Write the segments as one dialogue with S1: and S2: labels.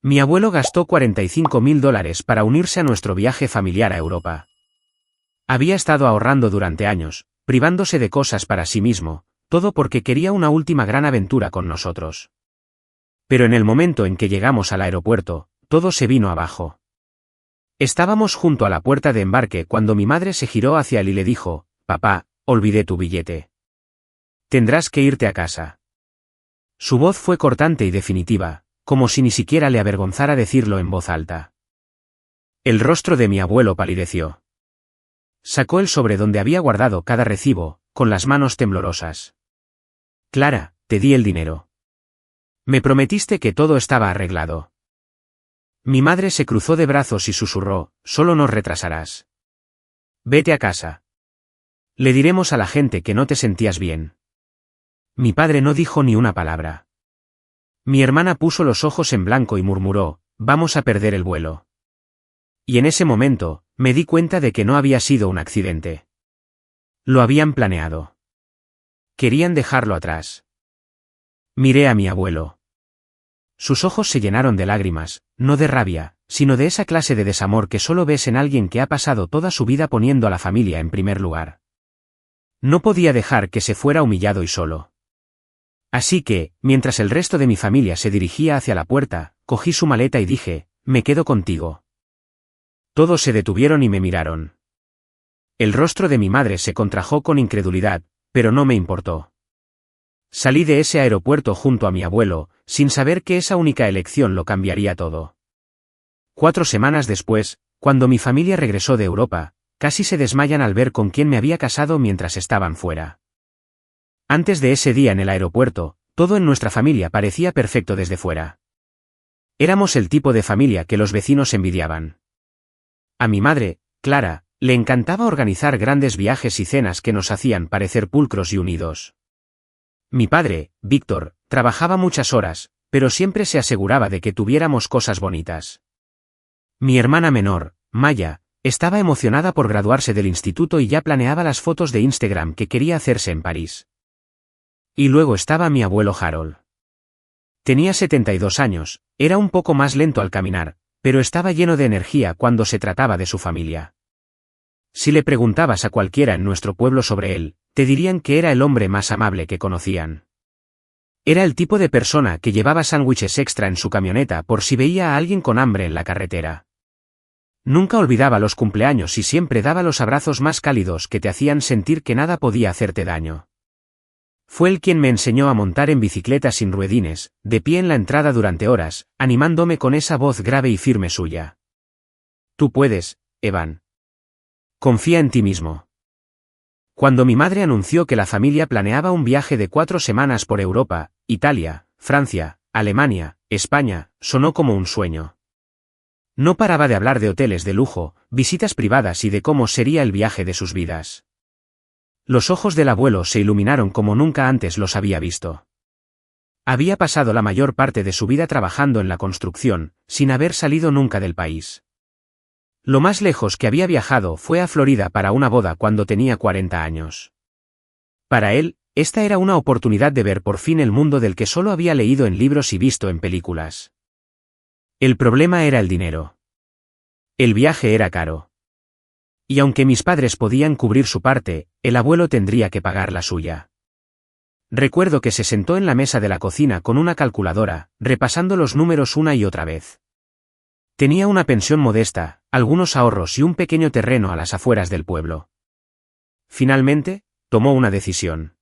S1: Mi abuelo gastó $45.000 para unirse a nuestro viaje familiar a Europa. Había estado ahorrando durante años, privándose de cosas para sí mismo, todo porque quería una última gran aventura con nosotros. Pero en el momento en que llegamos al aeropuerto, todo se vino abajo. Estábamos junto a la puerta de embarque cuando mi madre se giró hacia él y le dijo: «Papá, olvidé tu billete. Tendrás que irte a casa». Su voz fue cortante y definitiva, como si ni siquiera le avergonzara decirlo en voz alta. El rostro de mi abuelo palideció. Sacó el sobre donde había guardado cada recibo, con las manos temblorosas. «Clara, te di el dinero. Me prometiste que todo estaba arreglado». Mi madre se cruzó de brazos y susurró: «Solo nos retrasarás. Vete a casa. Le diremos a la gente que no te sentías bien». Mi padre no dijo ni una palabra. Mi hermana puso los ojos en blanco y murmuró: «Vamos a perder el vuelo». Y en ese momento, me di cuenta de que no había sido un accidente. Lo habían planeado. Querían dejarlo atrás. Miré a mi abuelo. Sus ojos se llenaron de lágrimas, no de rabia, sino de esa clase de desamor que solo ves en alguien que ha pasado toda su vida poniendo a la familia en primer lugar. No podía dejar que se fuera humillado y solo. Así que, mientras el resto de mi familia se dirigía hacia la puerta, cogí su maleta y dije: «Me quedo contigo». Todos se detuvieron y me miraron. El rostro de mi madre se contrajo con incredulidad, pero no me importó. Salí de ese aeropuerto junto a mi abuelo, sin saber que esa única elección lo cambiaría todo. 4 semanas después, cuando mi familia regresó de Europa, casi se desmayan al ver con quién me había casado mientras estaban fuera. Antes de ese día en el aeropuerto, todo en nuestra familia parecía perfecto desde fuera. Éramos el tipo de familia que los vecinos envidiaban. A mi madre, Clara, le encantaba organizar grandes viajes y cenas que nos hacían parecer pulcros y unidos. Mi padre, Víctor, trabajaba muchas horas, pero siempre se aseguraba de que tuviéramos cosas bonitas. Mi hermana menor, Maya, estaba emocionada por graduarse del instituto y ya planeaba las fotos de Instagram que quería hacerse en París. Y luego estaba mi abuelo Harold. Tenía 72 años, era un poco más lento al caminar, pero estaba lleno de energía cuando se trataba de su familia. Si le preguntabas a cualquiera en nuestro pueblo sobre él, te dirían que era el hombre más amable que conocían. Era el tipo de persona que llevaba sándwiches extra en su camioneta por si veía a alguien con hambre en la carretera. Nunca olvidaba los cumpleaños y siempre daba los abrazos más cálidos que te hacían sentir que nada podía hacerte daño. Fue él quien me enseñó a montar en bicicleta sin ruedines, de pie en la entrada durante horas, animándome con esa voz grave y firme suya. «Tú puedes, Evan. Confía en ti mismo». Cuando mi madre anunció que la familia planeaba un viaje de 4 semanas por Europa, Italia, Francia, Alemania, España, sonó como un sueño. No paraba de hablar de hoteles de lujo, visitas privadas y de cómo sería el viaje de sus vidas. Los ojos del abuelo se iluminaron como nunca antes los había visto. Había pasado la mayor parte de su vida trabajando en la construcción, sin haber salido nunca del país. Lo más lejos que había viajado fue a Florida para una boda cuando tenía 40 años. Para él, esta era una oportunidad de ver por fin el mundo del que solo había leído en libros y visto en películas. El problema era el dinero. El viaje era caro. Y aunque mis padres podían cubrir su parte, el abuelo tendría que pagar la suya. Recuerdo que se sentó en la mesa de la cocina con una calculadora, repasando los números una y otra vez. Tenía una pensión modesta, algunos ahorros y un pequeño terreno a las afueras del pueblo. Finalmente, tomó una decisión.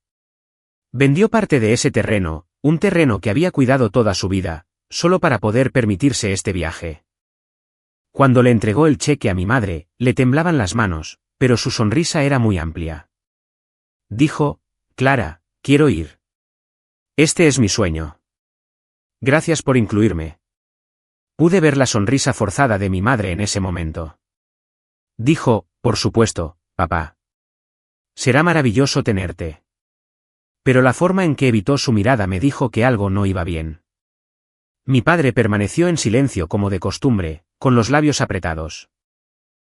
S1: Vendió parte de ese terreno, un terreno que había cuidado toda su vida, solo para poder permitirse este viaje. Cuando le entregó el cheque a mi madre, le temblaban las manos, pero su sonrisa era muy amplia. Dijo: «Clara, quiero ir. Este es mi sueño. Gracias por incluirme». Pude ver la sonrisa forzada de mi madre en ese momento. Dijo: «Por supuesto, papá. Será maravilloso tenerte». Pero la forma en que evitó su mirada me dijo que algo no iba bien. Mi padre permaneció en silencio como de costumbre, con los labios apretados.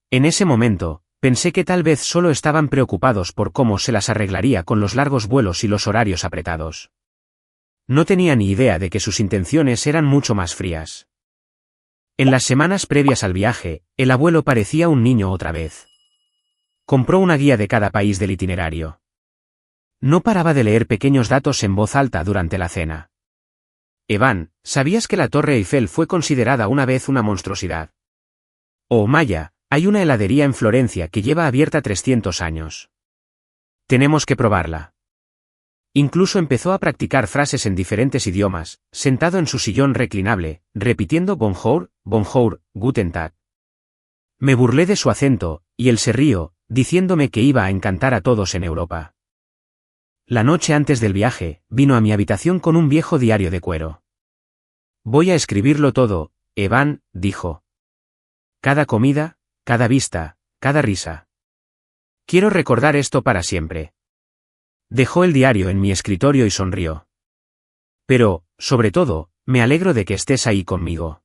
S1: En ese momento, pensé que tal vez solo estaban preocupados por cómo se las arreglaría con los largos vuelos y los horarios apretados. No tenía ni idea de que sus intenciones eran mucho más frías. En las semanas previas al viaje, el abuelo parecía un niño otra vez. Compró una guía de cada país del itinerario. No paraba de leer pequeños datos en voz alta durante la cena. Evan, ¿sabías que la Torre Eiffel fue considerada una vez una monstruosidad? Oh, Maya, hay una heladería en Florencia que lleva abierta 300 años. Tenemos que probarla. Incluso empezó a practicar frases en diferentes idiomas, sentado en su sillón reclinable, repitiendo bonjour, bonjour, guten Tag. Me burlé de su acento, y él se rió, diciéndome que iba a encantar a todos en Europa. La noche antes del viaje, vino a mi habitación con un viejo diario de cuero. Voy a escribirlo todo, Evan, dijo. Cada comida, cada vista, cada risa. Quiero recordar esto para siempre. Dejó el diario en mi escritorio y sonrió. Pero, sobre todo, me alegro de que estés ahí conmigo.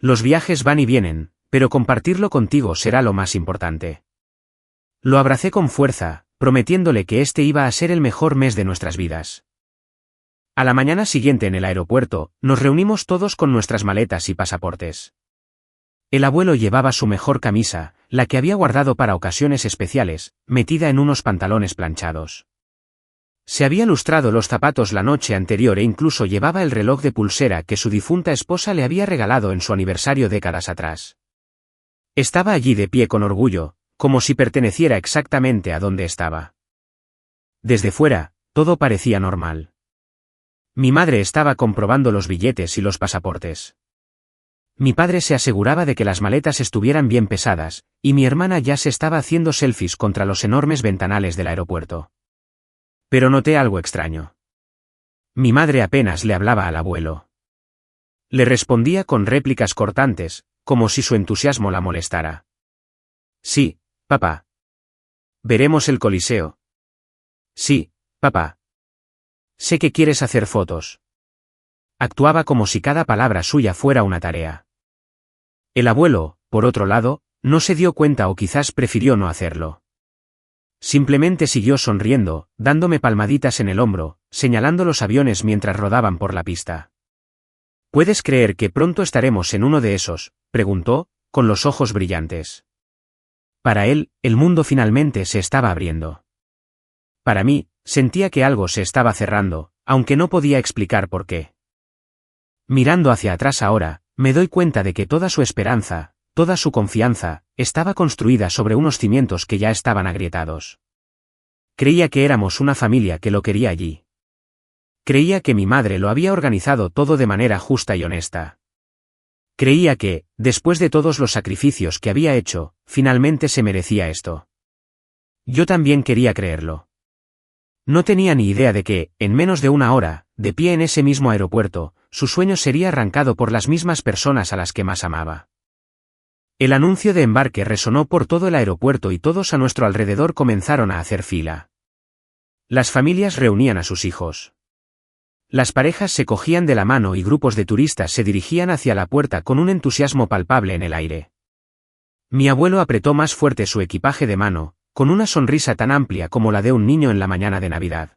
S1: Los viajes van y vienen, pero compartirlo contigo será lo más importante. Lo abracé con fuerza, prometiéndole que este iba a ser el mejor mes de nuestras vidas. A la mañana siguiente en el aeropuerto, nos reunimos todos con nuestras maletas y pasaportes. El abuelo llevaba su mejor camisa, la que había guardado para ocasiones especiales, metida en unos pantalones planchados. Se había lustrado los zapatos la noche anterior e incluso llevaba el reloj de pulsera que su difunta esposa le había regalado en su aniversario décadas atrás. Estaba allí de pie con orgullo, como si perteneciera exactamente a donde estaba. Desde fuera, todo parecía normal. Mi madre estaba comprobando los billetes y los pasaportes. Mi padre se aseguraba de que las maletas estuvieran bien pesadas, y mi hermana ya se estaba haciendo selfies contra los enormes ventanales del aeropuerto. Pero noté algo extraño. Mi madre apenas le hablaba al abuelo. Le respondía con réplicas cortantes, como si su entusiasmo la molestara. Sí, papá. ¿Veremos el Coliseo? Sí, papá. Sé que quieres hacer fotos. Actuaba como si cada palabra suya fuera una tarea. El abuelo, por otro lado, no se dio cuenta o quizás prefirió no hacerlo. Simplemente siguió sonriendo, dándome palmaditas en el hombro, señalando los aviones mientras rodaban por la pista. ¿Puedes creer que pronto estaremos en uno de esos?, preguntó, con los ojos brillantes. Para él, el mundo finalmente se estaba abriendo. Para mí, sentía que algo se estaba cerrando, aunque no podía explicar por qué. Mirando hacia atrás ahora, me doy cuenta de que toda su esperanza, toda su confianza, estaba construida sobre unos cimientos que ya estaban agrietados. Creía que éramos una familia que lo quería allí. Creía que mi madre lo había organizado todo de manera justa y honesta. Creía que, después de todos los sacrificios que había hecho, finalmente se merecía esto. Yo también quería creerlo. No tenía ni idea de que, en menos de una hora, de pie en ese mismo aeropuerto, su sueño sería arrancado por las mismas personas a las que más amaba. El anuncio de embarque resonó por todo el aeropuerto y todos a nuestro alrededor comenzaron a hacer fila. Las familias reunían a sus hijos. Las parejas se cogían de la mano y grupos de turistas se dirigían hacia la puerta con un entusiasmo palpable en el aire. Mi abuelo apretó más fuerte su equipaje de mano, con una sonrisa tan amplia como la de un niño en la mañana de Navidad.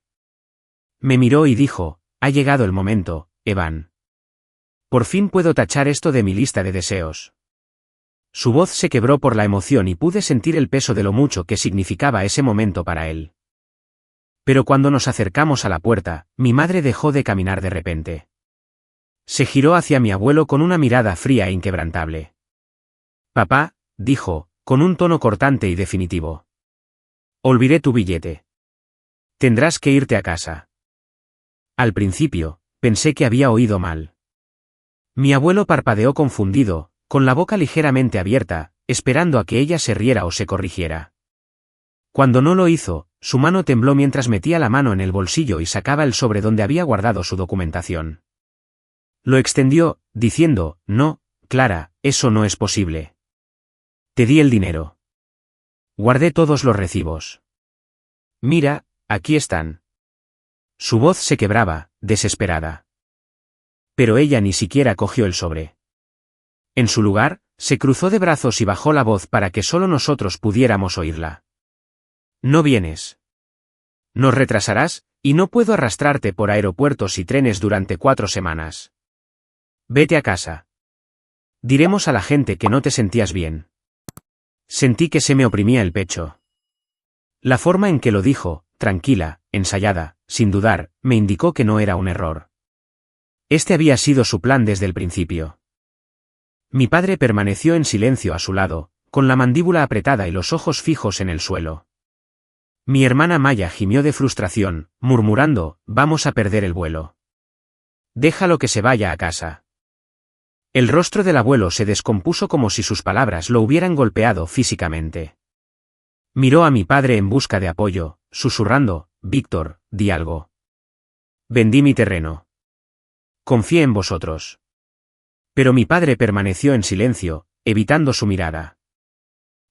S1: Me miró y dijo, ha llegado el momento, Evan. Por fin puedo tachar esto de mi lista de deseos. Su voz se quebró por la emoción y pude sentir el peso de lo mucho que significaba ese momento para él. Pero cuando nos acercamos a la puerta, mi madre dejó de caminar de repente. Se giró hacia mi abuelo con una mirada fría e inquebrantable. Papá, dijo, con un tono cortante y definitivo. Olvidé tu billete. Tendrás que irte a casa. Al principio, pensé que había oído mal. Mi abuelo parpadeó confundido, con la boca ligeramente abierta, esperando a que ella se riera o se corrigiera. Cuando no lo hizo, su mano tembló mientras metía la mano en el bolsillo y sacaba el sobre donde había guardado su documentación. Lo extendió, diciendo, no, Clara, eso no es posible. Te di el dinero. Guardé todos los recibos. Mira, aquí están. Su voz se quebraba, desesperada. Pero ella ni siquiera cogió el sobre. En su lugar, se cruzó de brazos y bajó la voz para que solo nosotros pudiéramos oírla. No vienes. Nos retrasarás, y no puedo arrastrarte por aeropuertos y trenes durante 4 semanas. Vete a casa. Diremos a la gente que no te sentías bien. Sentí que se me oprimía el pecho. La forma en que lo dijo, tranquila, ensayada, sin dudar, me indicó que no era un error. Este había sido su plan desde el principio. Mi padre permaneció en silencio a su lado, con la mandíbula apretada y los ojos fijos en el suelo. Mi hermana Maya gimió de frustración, murmurando, vamos a perder el vuelo. Déjalo que se vaya a casa. El rostro del abuelo se descompuso como si sus palabras lo hubieran golpeado físicamente. Miró a mi padre en busca de apoyo, susurrando, Víctor, di algo. Vendí mi terreno. Confié en vosotros. Pero mi padre permaneció en silencio, evitando su mirada.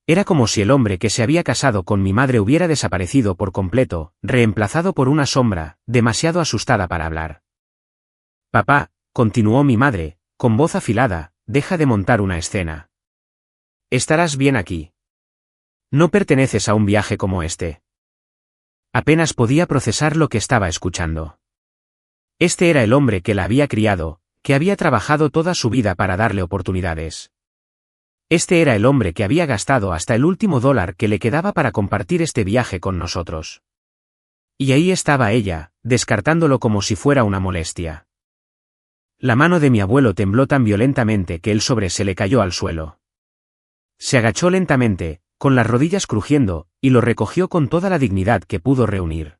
S1: Era como si el hombre que se había casado con mi madre hubiera desaparecido por completo, reemplazado por una sombra, demasiado asustada para hablar. Papá, continuó mi madre, con voz afilada, deja de montar una escena. Estarás bien aquí. No perteneces a un viaje como este. Apenas podía procesar lo que estaba escuchando. Este era el hombre que la había criado, que había trabajado toda su vida para darle oportunidades. Este era el hombre que había gastado hasta el último dólar que le quedaba para compartir este viaje con nosotros. Y ahí estaba ella, descartándolo como si fuera una molestia. La mano de mi abuelo tembló tan violentamente que el sobre se le cayó al suelo. Se agachó lentamente, con las rodillas crujiendo, y lo recogió con toda la dignidad que pudo reunir.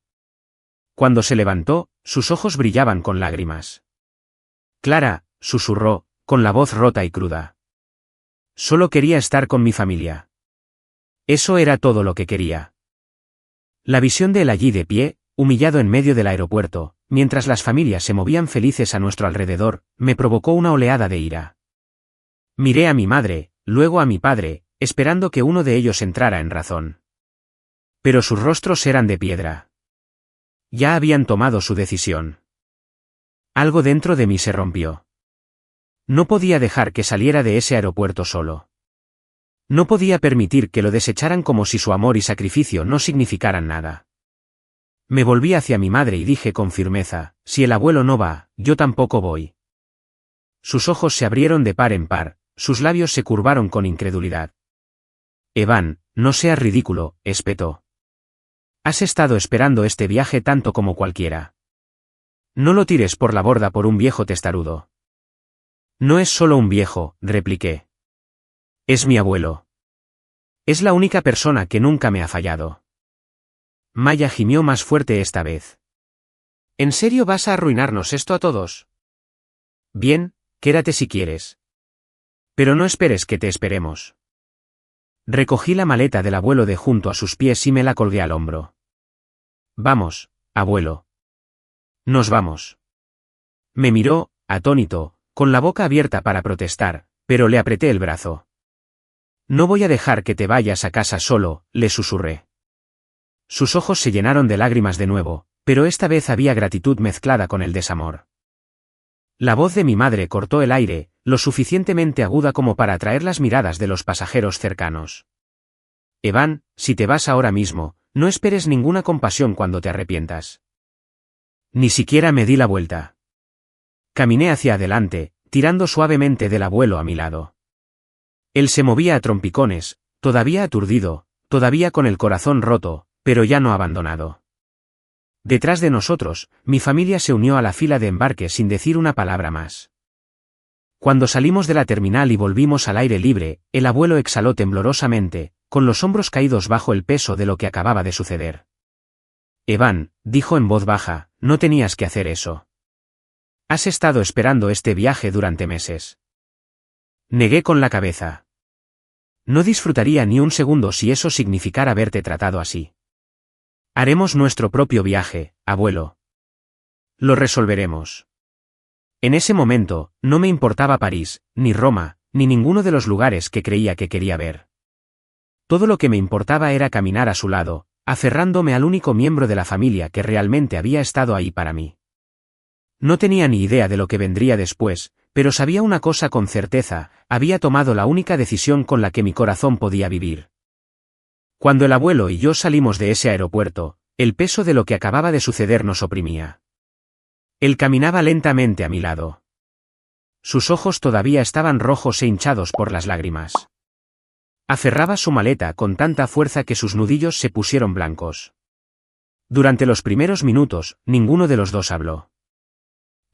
S1: Cuando se levantó, sus ojos brillaban con lágrimas. Clara, susurró, con la voz rota y cruda. Solo quería estar con mi familia. Eso era todo lo que quería. La visión de él allí de pie, humillado en medio del aeropuerto, mientras las familias se movían felices a nuestro alrededor, me provocó una oleada de ira. Miré a mi madre, luego a mi padre, esperando que uno de ellos entrara en razón. Pero sus rostros eran de piedra. Ya habían tomado su decisión. Algo dentro de mí se rompió. No podía dejar que saliera de ese aeropuerto solo. No podía permitir que lo desecharan como si su amor y sacrificio no significaran nada. Me volví hacia mi madre y dije con firmeza, si el abuelo no va, yo tampoco voy. Sus ojos se abrieron de par en par, sus labios se curvaron con incredulidad. Evan, no seas ridículo, espetó. Has estado esperando este viaje tanto como cualquiera. No lo tires por la borda por un viejo testarudo. No es solo un viejo, repliqué. Es mi abuelo. Es la única persona que nunca me ha fallado. Maya gimió más fuerte esta vez. ¿En serio vas a arruinarnos esto a todos? Bien, quédate si quieres. Pero no esperes que te esperemos. Recogí la maleta del abuelo de junto a sus pies y me la colgué al hombro. Vamos, abuelo. Nos vamos. Me miró, atónito, con la boca abierta para protestar, pero le apreté el brazo. No voy a dejar que te vayas a casa solo, le susurré. Sus ojos se llenaron de lágrimas de nuevo, pero esta vez había gratitud mezclada con el desamor. La voz de mi madre cortó el aire, lo suficientemente aguda como para atraer las miradas de los pasajeros cercanos. Evan, si te vas ahora mismo, no esperes ninguna compasión cuando te arrepientas. Ni siquiera me di la vuelta. Caminé hacia adelante, tirando suavemente del abuelo a mi lado. Él se movía a trompicones, todavía aturdido, todavía con el corazón roto, pero ya no abandonado. Detrás de nosotros, mi familia se unió a la fila de embarque sin decir una palabra más. Cuando salimos de la terminal y volvimos al aire libre, el abuelo exhaló temblorosamente, con los hombros caídos bajo el peso de lo que acababa de suceder. Evan, dijo en voz baja, no tenías que hacer eso. Has estado esperando este viaje durante meses. Negué con la cabeza. No disfrutaría ni un segundo si eso significara verte tratado así. Haremos nuestro propio viaje, abuelo. Lo resolveremos. En ese momento, no me importaba París, ni Roma, ni ninguno de los lugares que creía que quería ver. Todo lo que me importaba era caminar a su lado, aferrándome al único miembro de la familia que realmente había estado ahí para mí. No tenía ni idea de lo que vendría después, pero sabía una cosa con certeza, había tomado la única decisión con la que mi corazón podía vivir. Cuando el abuelo y yo salimos de ese aeropuerto, el peso de lo que acababa de suceder nos oprimía. Él caminaba lentamente a mi lado. Sus ojos todavía estaban rojos e hinchados por las lágrimas. Aferraba su maleta con tanta fuerza que sus nudillos se pusieron blancos. Durante los primeros minutos, ninguno de los dos habló.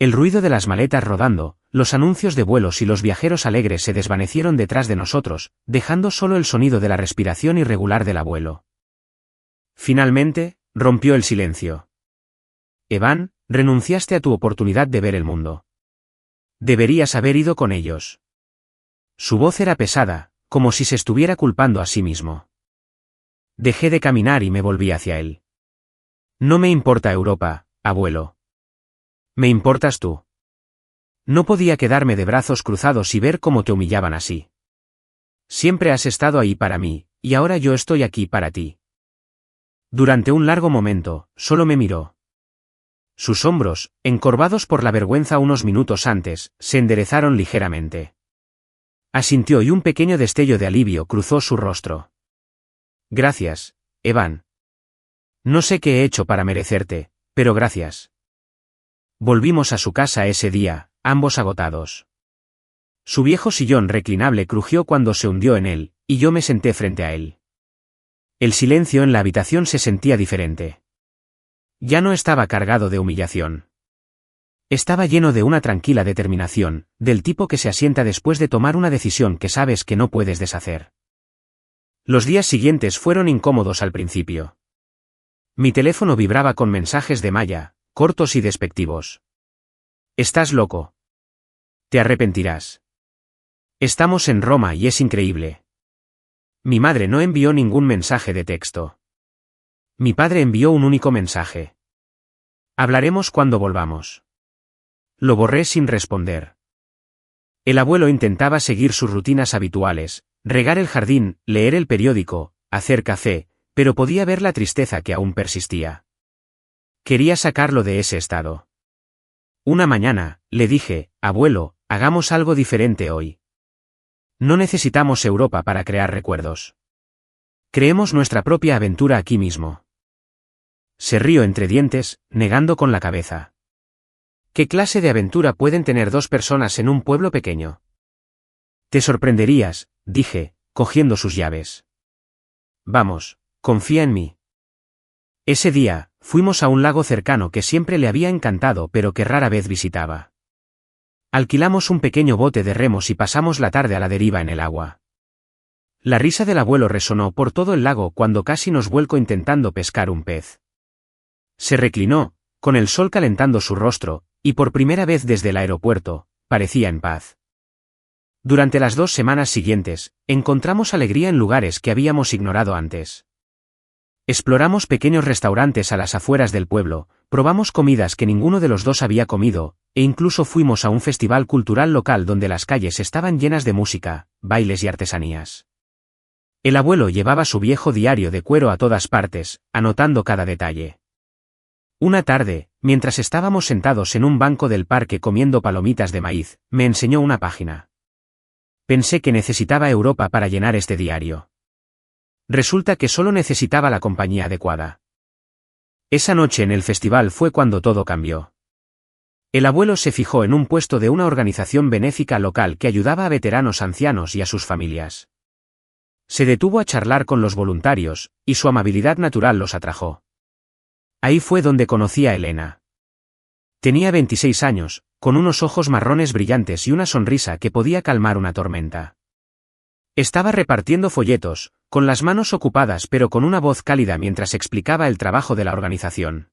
S1: El ruido de las maletas rodando, los anuncios de vuelos y los viajeros alegres se desvanecieron detrás de nosotros, dejando solo el sonido de la respiración irregular del abuelo. Finalmente, rompió el silencio. Evan, renunciaste a tu oportunidad de ver el mundo. Deberías haber ido con ellos. Su voz era pesada, como si se estuviera culpando a sí mismo. Dejé de caminar y me volví hacia él. No me importa Europa, abuelo. Me importas tú. No podía quedarme de brazos cruzados y ver cómo te humillaban así. Siempre has estado ahí para mí, y ahora yo estoy aquí para ti. Durante un largo momento, solo me miró. Sus hombros, encorvados por la vergüenza unos minutos antes, se enderezaron ligeramente. Asintió y un pequeño destello de alivio cruzó su rostro. Gracias, Evan. No sé qué he hecho para merecerte, pero gracias. Volvimos a su casa ese día, ambos agotados. Su viejo sillón reclinable crujió cuando se hundió en él, y yo me senté frente a él. El silencio en la habitación se sentía diferente. Ya no estaba cargado de humillación. Estaba lleno de una tranquila determinación, del tipo que se asienta después de tomar una decisión que sabes que no puedes deshacer. Los días siguientes fueron incómodos al principio. Mi teléfono vibraba con mensajes de Maya, cortos y despectivos. Estás loco. Te arrepentirás. Estamos en Roma y es increíble. Mi madre no envió ningún mensaje de texto. Mi padre envió un único mensaje. Hablaremos cuando volvamos. Lo borré sin responder. El abuelo intentaba seguir sus rutinas habituales, regar el jardín, leer el periódico, hacer café, pero podía ver la tristeza que aún persistía. Quería sacarlo de ese estado. Una mañana, le dije, abuelo, hagamos algo diferente hoy. No necesitamos Europa para crear recuerdos. Creemos nuestra propia aventura aquí mismo. Se rió entre dientes, negando con la cabeza. ¿Qué clase de aventura pueden tener dos personas en un pueblo pequeño? Te sorprenderías, dije, cogiendo sus llaves. Vamos, confía en mí. Ese día, fuimos a un lago cercano que siempre le había encantado pero que rara vez visitaba. Alquilamos un pequeño bote de remos y pasamos la tarde a la deriva en el agua. La risa del abuelo resonó por todo el lago cuando casi nos vuelco intentando pescar un pez. Se reclinó, con el sol calentando su rostro, y por primera vez desde el aeropuerto, parecía en paz. Durante las 2 semanas siguientes, encontramos alegría en lugares que habíamos ignorado antes. Exploramos pequeños restaurantes a las afueras del pueblo, probamos comidas que ninguno de los dos había comido, e incluso fuimos a un festival cultural local donde las calles estaban llenas de música, bailes y artesanías. El abuelo llevaba su viejo diario de cuero a todas partes, anotando cada detalle. Una tarde, mientras estábamos sentados en un banco del parque comiendo palomitas de maíz, me enseñó una página. Pensé que necesitaba Europa para llenar este diario. Resulta que solo necesitaba la compañía adecuada. Esa noche en el festival fue cuando todo cambió. El abuelo se fijó en un puesto de una organización benéfica local que ayudaba a veteranos ancianos y a sus familias. Se detuvo a charlar con los voluntarios, y su amabilidad natural los atrajo. Ahí fue donde conocí a Elena. Tenía 26 años, con unos ojos marrones brillantes y una sonrisa que podía calmar una tormenta. Estaba repartiendo folletos, con las manos ocupadas pero con una voz cálida mientras explicaba el trabajo de la organización.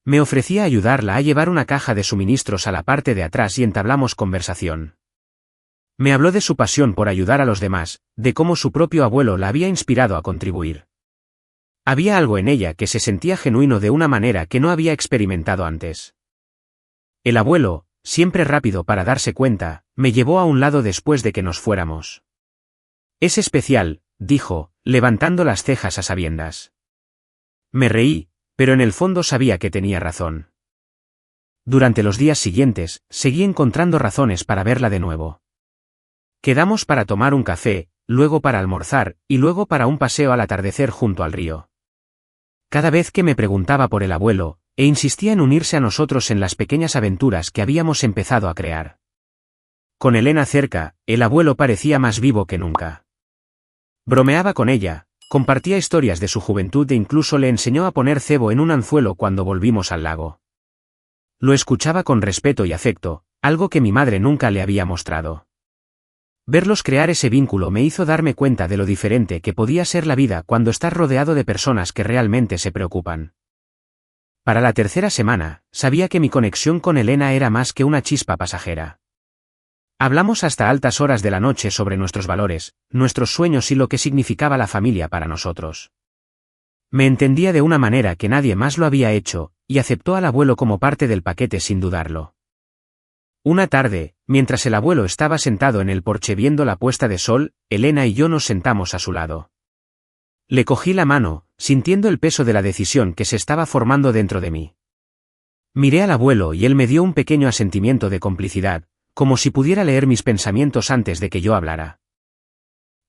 S1: Me ofrecía ayudarla a llevar una caja de suministros a la parte de atrás y entablamos conversación. Me habló de su pasión por ayudar a los demás, de cómo su propio abuelo la había inspirado a contribuir. Había algo en ella que se sentía genuino de una manera que no había experimentado antes. El abuelo, siempre rápido para darse cuenta, me llevó a un lado después de que nos fuéramos. Es especial, dijo, levantando las cejas a sabiendas. Me reí, pero en el fondo sabía que tenía razón. Durante los días siguientes, seguí encontrando razones para verla de nuevo. Quedamos para tomar un café, luego para almorzar, y luego para un paseo al atardecer junto al río. Cada vez que me preguntaba por el abuelo, insistía en unirse a nosotros en las pequeñas aventuras que habíamos empezado a crear. Con Elena cerca, el abuelo parecía más vivo que nunca. Bromeaba con ella, compartía historias de su juventud e incluso le enseñó a poner cebo en un anzuelo cuando volvimos al lago. Lo escuchaba con respeto y afecto, algo que mi madre nunca le había mostrado. Verlos crear ese vínculo me hizo darme cuenta de lo diferente que podía ser la vida cuando estás rodeado de personas que realmente se preocupan. Para la tercera semana, sabía que mi conexión con Elena era más que una chispa pasajera. Hablamos hasta altas horas de la noche sobre nuestros valores, nuestros sueños y lo que significaba la familia para nosotros. Me entendía de una manera que nadie más lo había hecho, y aceptó al abuelo como parte del paquete sin dudarlo. Una tarde, mientras el abuelo estaba sentado en el porche viendo la puesta de sol, Elena y yo nos sentamos a su lado. Le cogí la mano, sintiendo el peso de la decisión que se estaba formando dentro de mí. Miré al abuelo y él me dio un pequeño asentimiento de complicidad, como si pudiera leer mis pensamientos antes de que yo hablara.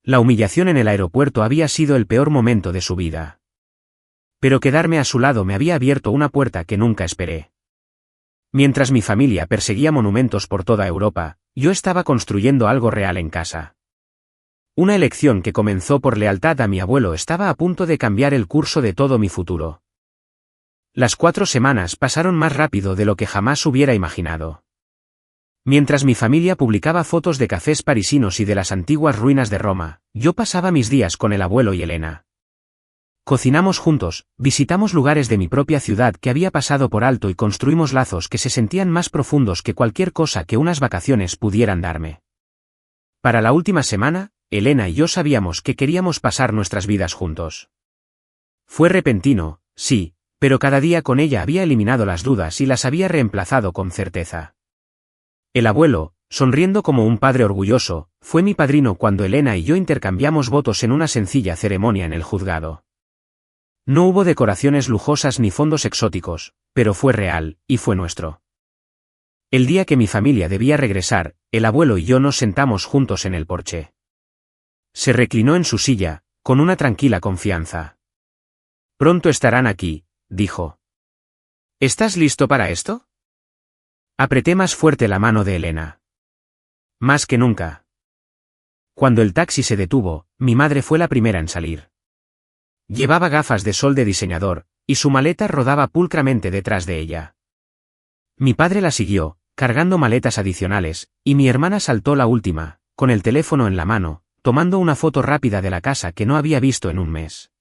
S1: La humillación en el aeropuerto había sido el peor momento de su vida. Pero quedarme a su lado me había abierto una puerta que nunca esperé. Mientras mi familia perseguía monumentos por toda Europa, yo estaba construyendo algo real en casa. Una elección que comenzó por lealtad a mi abuelo estaba a punto de cambiar el curso de todo mi futuro. Las 4 semanas pasaron más rápido de lo que jamás hubiera imaginado. Mientras mi familia publicaba fotos de cafés parisinos y de las antiguas ruinas de Roma, yo pasaba mis días con el abuelo y Elena. Cocinamos juntos, visitamos lugares de mi propia ciudad que había pasado por alto y construimos lazos que se sentían más profundos que cualquier cosa que unas vacaciones pudieran darme. Para la última semana, Elena y yo sabíamos que queríamos pasar nuestras vidas juntos. Fue repentino, sí, pero cada día con ella había eliminado las dudas y las había reemplazado con certeza. El abuelo, sonriendo como un padre orgulloso, fue mi padrino cuando Elena y yo intercambiamos votos en una sencilla ceremonia en el juzgado. No hubo decoraciones lujosas ni fondos exóticos, pero fue real, y fue nuestro. El día que mi familia debía regresar, el abuelo y yo nos sentamos juntos en el porche. Se reclinó en su silla, con una tranquila confianza. «Pronto estarán aquí», dijo. «¿Estás listo para esto?» Apreté más fuerte la mano de Elena. Más que nunca. Cuando el taxi se detuvo, mi madre fue la primera en salir. Llevaba gafas de sol de diseñador, y su maleta rodaba pulcramente detrás de ella. Mi padre la siguió, cargando maletas adicionales, y mi hermana saltó la última, con el teléfono en la mano, tomando una foto rápida de la casa que no había visto en un mes.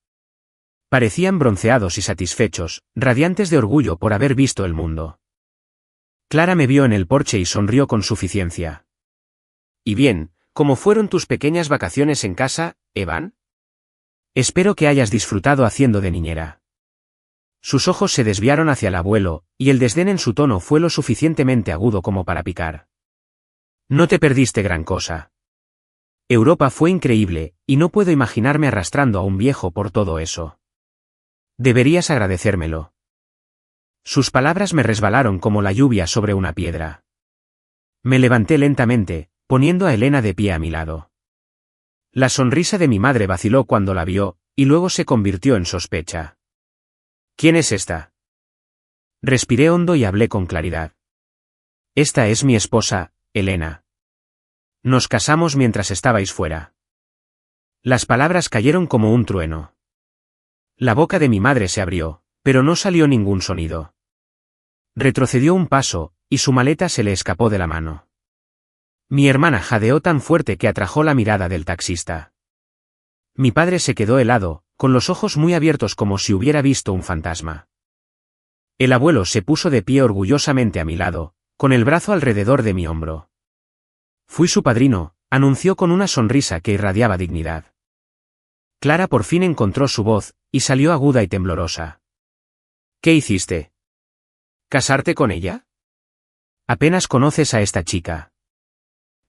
S1: Parecían bronceados y satisfechos, radiantes de orgullo por haber visto el mundo. Clara me vio en el porche y sonrió con suficiencia. «¿Y bien, cómo fueron tus pequeñas vacaciones en casa, Evan?» «Espero que hayas disfrutado haciendo de niñera». Sus ojos se desviaron hacia el abuelo, y el desdén en su tono fue lo suficientemente agudo como para picar. «No te perdiste gran cosa. Europa fue increíble, y no puedo imaginarme arrastrando a un viejo por todo eso. Deberías agradecérmelo». Sus palabras me resbalaron como la lluvia sobre una piedra. Me levanté lentamente, poniendo a Elena de pie a mi lado. La sonrisa de mi madre vaciló cuando la vio, y luego se convirtió en sospecha. «¿Quién es esta?» Respiré hondo y hablé con claridad. «Esta es mi esposa, Elena. Nos casamos mientras estabais fuera». Las palabras cayeron como un trueno. La boca de mi madre se abrió, pero no salió ningún sonido. Retrocedió un paso, y su maleta se le escapó de la mano. Mi hermana jadeó tan fuerte que atrajo la mirada del taxista. Mi padre se quedó helado, con los ojos muy abiertos como si hubiera visto un fantasma. El abuelo se puso de pie orgullosamente a mi lado, con el brazo alrededor de mi hombro. «Fui su padrino», anunció con una sonrisa que irradiaba dignidad. Clara por fin encontró su voz, y salió aguda y temblorosa. «¿Qué hiciste? ¿Casarte con ella? Apenas conoces a esta chica.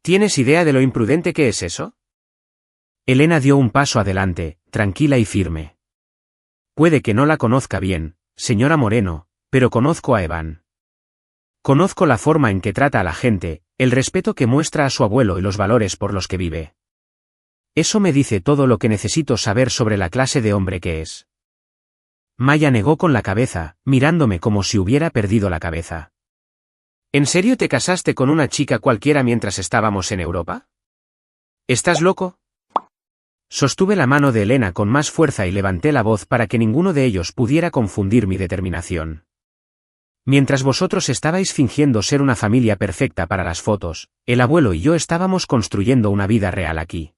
S1: ¿Tienes idea de lo imprudente que es eso?» Elena dio un paso adelante, tranquila y firme. «Puede que no la conozca bien, señora Moreno, pero conozco a Evan. Conozco la forma en que trata a la gente, el respeto que muestra a su abuelo y los valores por los que vive. Eso me dice todo lo que necesito saber sobre la clase de hombre que es». Maya negó con la cabeza, mirándome como si hubiera perdido la cabeza. ¿En serio te casaste con una chica cualquiera mientras estábamos en Europa? ¿Estás loco? Sostuve la mano de Elena con más fuerza y levanté la voz para que ninguno de ellos pudiera confundir mi determinación. Mientras vosotros estabais fingiendo ser una familia perfecta para las fotos, el abuelo y yo estábamos construyendo una vida real aquí.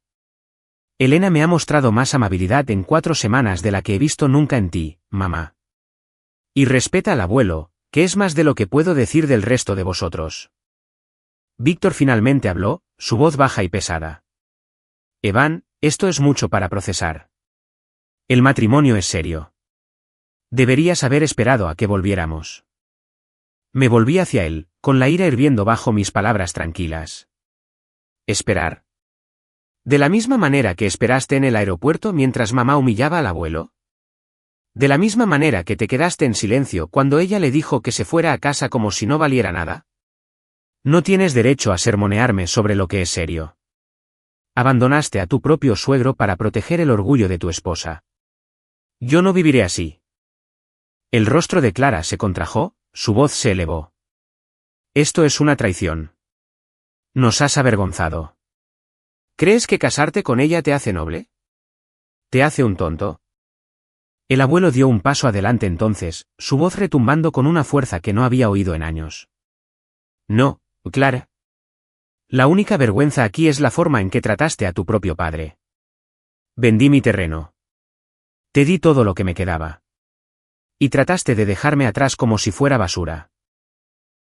S1: Elena me ha mostrado más amabilidad en 4 semanas de la que he visto nunca en ti, mamá. Y respeta al abuelo, que es más de lo que puedo decir del resto de vosotros. Víctor finalmente habló, su voz baja y pesada. Evan, esto es mucho para procesar. El matrimonio es serio. Deberías haber esperado a que volviéramos. Me volví hacia él, con la ira hirviendo bajo mis palabras tranquilas. ¿Esperar? ¿De la misma manera que esperaste en el aeropuerto mientras mamá humillaba al abuelo? ¿De la misma manera que te quedaste en silencio cuando ella le dijo que se fuera a casa como si no valiera nada? No tienes derecho a sermonearme sobre lo que es serio. Abandonaste a tu propio suegro para proteger el orgullo de tu esposa. Yo no viviré así. El rostro de Clara se contrajo, su voz se elevó. Esto es una traición. Nos has avergonzado. ¿Crees que casarte con ella te hace noble? ¿Te hace un tonto? El abuelo dio un paso adelante entonces, su voz retumbando con una fuerza que no había oído en años. No, Clara. La única vergüenza aquí es la forma en que trataste a tu propio padre. Vendí mi terreno. Te di todo lo que me quedaba. Y trataste de dejarme atrás como si fuera basura.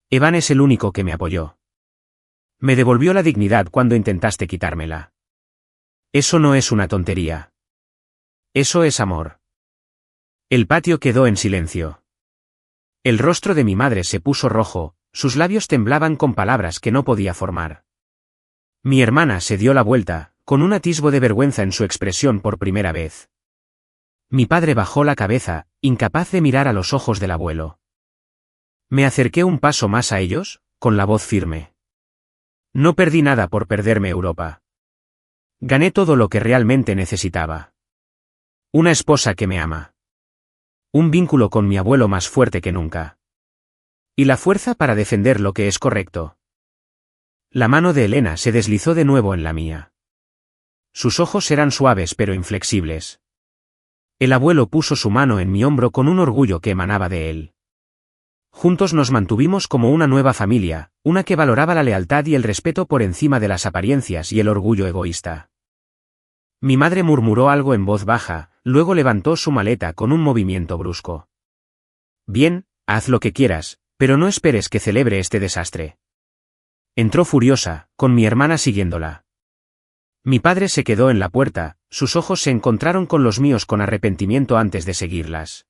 S1: Evan es el único que me apoyó. Me devolvió la dignidad cuando intentaste quitármela. Eso no es una tontería. Eso es amor. El patio quedó en silencio. El rostro de mi madre se puso rojo, sus labios temblaban con palabras que no podía formar. Mi hermana se dio la vuelta, con un atisbo de vergüenza en su expresión por primera vez. Mi padre bajó la cabeza, incapaz de mirar a los ojos del abuelo. Me acerqué un paso más a ellos, con la voz firme. No perdí nada por perderme Europa. Gané todo lo que realmente necesitaba. Una esposa que me ama. Un vínculo con mi abuelo más fuerte que nunca. Y la fuerza para defender lo que es correcto. La mano de Elena se deslizó de nuevo en la mía. Sus ojos eran suaves pero inflexibles. El abuelo puso su mano en mi hombro con un orgullo que emanaba de él. Juntos nos mantuvimos como una nueva familia, una que valoraba la lealtad y el respeto por encima de las apariencias y el orgullo egoísta. Mi madre murmuró algo en voz baja, luego levantó su maleta con un movimiento brusco. Bien, haz lo que quieras, pero no esperes que celebre este desastre. Entró furiosa, con mi hermana siguiéndola. Mi padre se quedó en la puerta, sus ojos se encontraron con los míos con arrepentimiento antes de seguirlas.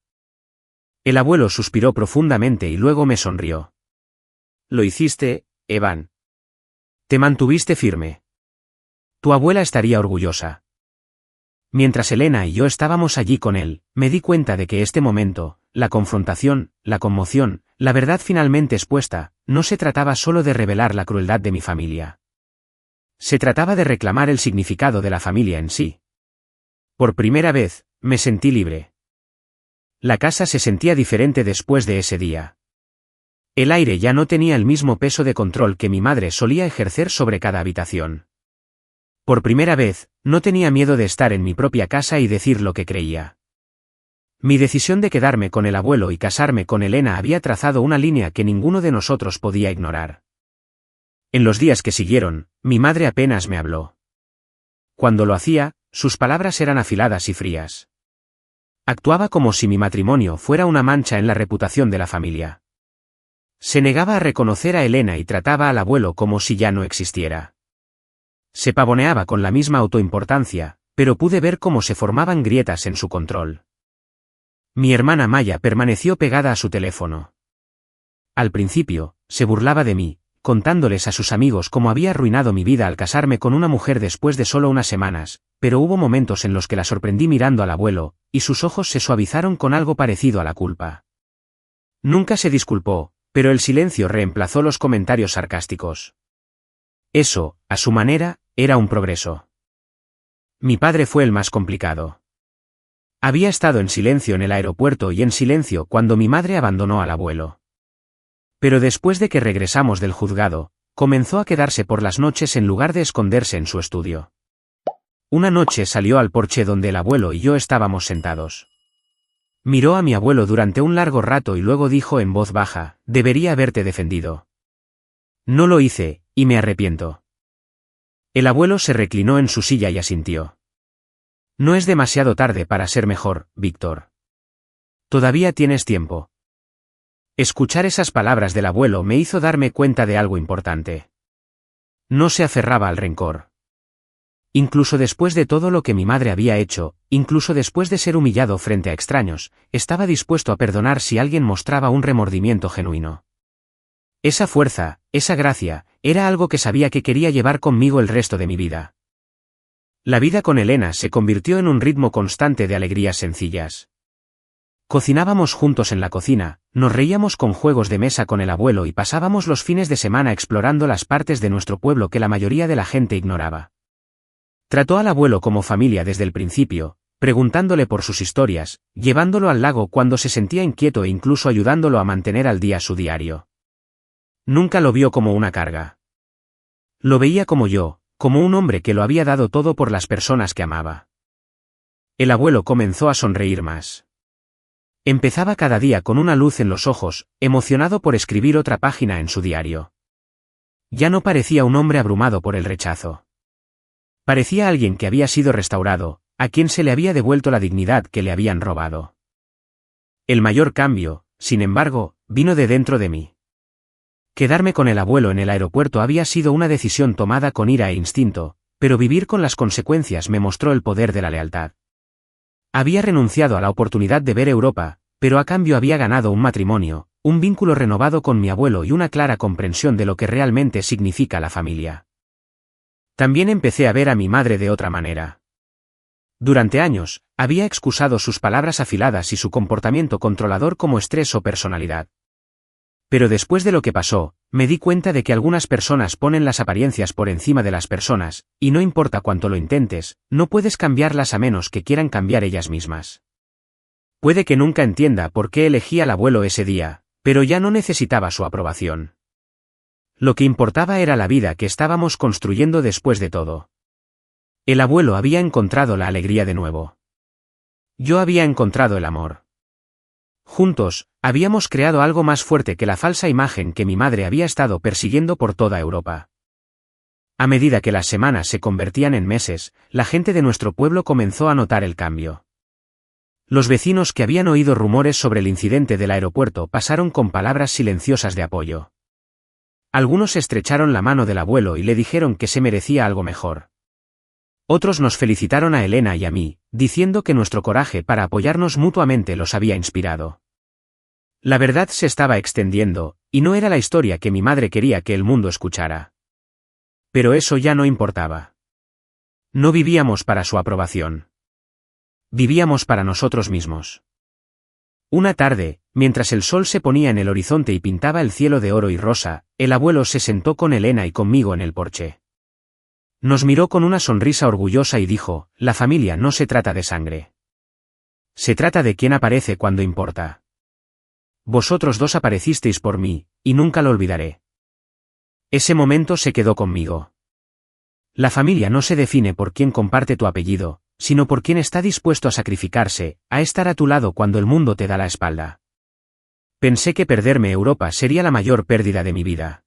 S1: El abuelo suspiró profundamente y luego me sonrió. Lo hiciste, Evan. Te mantuviste firme. Tu abuela estaría orgullosa. Mientras Elena y yo estábamos allí con él, me di cuenta de que este momento, la confrontación, la conmoción, la verdad finalmente expuesta, no se trataba solo de revelar la crueldad de mi familia. Se trataba de reclamar el significado de la familia en sí. Por primera vez, me sentí libre. La casa se sentía diferente después de ese día. El aire ya no tenía el mismo peso de control que mi madre solía ejercer sobre cada habitación. Por primera vez, no tenía miedo de estar en mi propia casa y decir lo que creía. Mi decisión de quedarme con el abuelo y casarme con Elena había trazado una línea que ninguno de nosotros podía ignorar. En los días que siguieron, mi madre apenas me habló. Cuando lo hacía, sus palabras eran afiladas y frías. Actuaba como si mi matrimonio fuera una mancha en la reputación de la familia. Se negaba a reconocer a Elena y trataba al abuelo como si ya no existiera. Se pavoneaba con la misma autoimportancia, pero pude ver cómo se formaban grietas en su control. Mi hermana Maya permaneció pegada a su teléfono. Al principio, se burlaba de mí, contándoles a sus amigos cómo había arruinado mi vida al casarme con una mujer después de solo unas semanas, pero hubo momentos en los que la sorprendí mirando al abuelo, y sus ojos se suavizaron con algo parecido a la culpa. Nunca se disculpó, pero el silencio reemplazó los comentarios sarcásticos. Eso, a su manera, era un progreso. Mi padre fue el más complicado. Había estado en silencio en el aeropuerto y en silencio cuando mi madre abandonó al abuelo. Pero después de que regresamos del juzgado, comenzó a quedarse por las noches en lugar de esconderse en su estudio. Una noche salió al porche donde el abuelo y yo estábamos sentados. Miró a mi abuelo durante un largo rato y luego dijo en voz baja: «Debería haberte defendido. No lo hice, y me arrepiento». El abuelo se reclinó en su silla y asintió. «No es demasiado tarde para ser mejor, Víctor. Todavía tienes tiempo». Escuchar esas palabras del abuelo me hizo darme cuenta de algo importante. No se aferraba al rencor. Incluso después de todo lo que mi madre había hecho, incluso después de ser humillado frente a extraños, estaba dispuesto a perdonar si alguien mostraba un remordimiento genuino. Esa fuerza, esa gracia, era algo que sabía que quería llevar conmigo el resto de mi vida. La vida con Elena se convirtió en un ritmo constante de alegrías sencillas. Cocinábamos juntos en la cocina, nos reíamos con juegos de mesa con el abuelo y pasábamos los fines de semana explorando las partes de nuestro pueblo que la mayoría de la gente ignoraba. Trató al abuelo como familia desde el principio, preguntándole por sus historias, llevándolo al lago cuando se sentía inquieto e incluso ayudándolo a mantener al día su diario. Nunca lo vio como una carga. Lo veía como yo, como un hombre que lo había dado todo por las personas que amaba. El abuelo comenzó a sonreír más. Empezaba cada día con una luz en los ojos, emocionado por escribir otra página en su diario. Ya no parecía un hombre abrumado por el rechazo. Parecía alguien que había sido restaurado, a quien se le había devuelto la dignidad que le habían robado. El mayor cambio, sin embargo, vino de dentro de mí. Quedarme con el abuelo en el aeropuerto había sido una decisión tomada con ira e instinto, pero vivir con las consecuencias me mostró el poder de la lealtad. Había renunciado a la oportunidad de ver Europa, pero a cambio había ganado un matrimonio, un vínculo renovado con mi abuelo y una clara comprensión de lo que realmente significa la familia. También empecé a ver a mi madre de otra manera. Durante años, había excusado sus palabras afiladas y su comportamiento controlador como estrés o personalidad. Pero después de lo que pasó, me di cuenta de que algunas personas ponen las apariencias por encima de las personas, y no importa cuánto lo intentes, no puedes cambiarlas a menos que quieran cambiar ellas mismas. Puede que nunca entienda por qué elegí al abuelo ese día, pero ya no necesitaba su aprobación. Lo que importaba era la vida que estábamos construyendo después de todo. El abuelo había encontrado la alegría de nuevo. Yo había encontrado el amor. Juntos, habíamos creado algo más fuerte que la falsa imagen que mi madre había estado persiguiendo por toda Europa. A medida que las semanas se convertían en meses, la gente de nuestro pueblo comenzó a notar el cambio. Los vecinos que habían oído rumores sobre el incidente del aeropuerto pasaron con palabras silenciosas de apoyo. Algunos estrecharon la mano del abuelo y le dijeron que se merecía algo mejor. Otros nos felicitaron a Elena y a mí, diciendo que nuestro coraje para apoyarnos mutuamente los había inspirado. La verdad se estaba extendiendo, y no era la historia que mi madre quería que el mundo escuchara. Pero eso ya no importaba. No vivíamos para su aprobación. Vivíamos para nosotros mismos. Una tarde, mientras el sol se ponía en el horizonte y pintaba el cielo de oro y rosa, el abuelo se sentó con Elena y conmigo en el porche. Nos miró con una sonrisa orgullosa y dijo: «La familia no se trata de sangre. Se trata de quién aparece cuando importa. Vosotros dos aparecisteis por mí, y nunca lo olvidaré». Ese momento se quedó conmigo. La familia no se define por quién comparte tu apellido, sino por quién está dispuesto a sacrificarse, a estar a tu lado cuando el mundo te da la espalda. Pensé que perderme Europa sería la mayor pérdida de mi vida.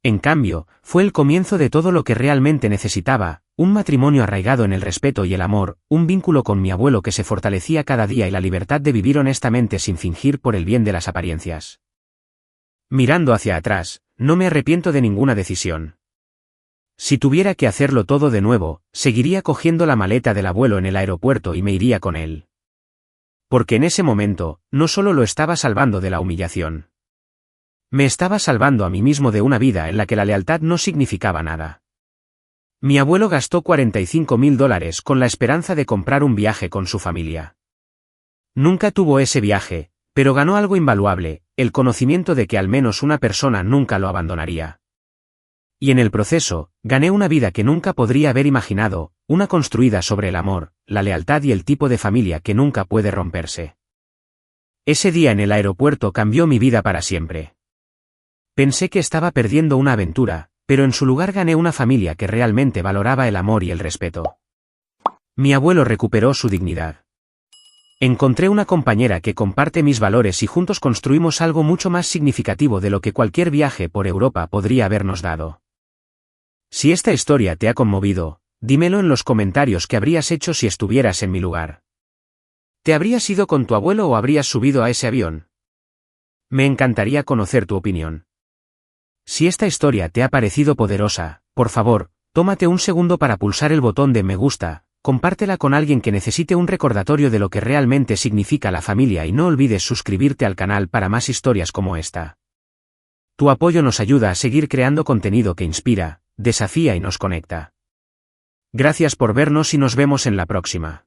S1: En cambio, fue el comienzo de todo lo que realmente necesitaba, un matrimonio arraigado en el respeto y el amor, un vínculo con mi abuelo que se fortalecía cada día y la libertad de vivir honestamente sin fingir por el bien de las apariencias. Mirando hacia atrás, no me arrepiento de ninguna decisión. Si tuviera que hacerlo todo de nuevo, seguiría cogiendo la maleta del abuelo en el aeropuerto y me iría con él. Porque en ese momento, no solo lo estaba salvando de la humillación. Me estaba salvando a mí mismo de una vida en la que la lealtad no significaba nada. Mi abuelo gastó $45.000 con la esperanza de comprar un viaje con su familia. Nunca tuvo ese viaje, pero ganó algo invaluable, el conocimiento de que al menos una persona nunca lo abandonaría. Y en el proceso, gané una vida que nunca podría haber imaginado, una construida sobre el amor, la lealtad y el tipo de familia que nunca puede romperse. Ese día en el aeropuerto cambió mi vida para siempre. Pensé que estaba perdiendo una aventura, pero en su lugar gané una familia que realmente valoraba el amor y el respeto. Mi abuelo recuperó su dignidad. Encontré una compañera que comparte mis valores y juntos construimos algo mucho más significativo de lo que cualquier viaje por Europa podría habernos dado. Si esta historia te ha conmovido, dímelo en los comentarios qué habrías hecho si estuvieras en mi lugar. ¿Te habrías ido con tu abuelo o habrías subido a ese avión? Me encantaría conocer tu opinión. Si esta historia te ha parecido poderosa, por favor, tómate un segundo para pulsar el botón de me gusta, compártela con alguien que necesite un recordatorio de lo que realmente significa la familia y no olvides suscribirte al canal para más historias como esta. Tu apoyo nos ayuda a seguir creando contenido que inspira, desafía y nos conecta. Gracias por vernos y nos vemos en la próxima.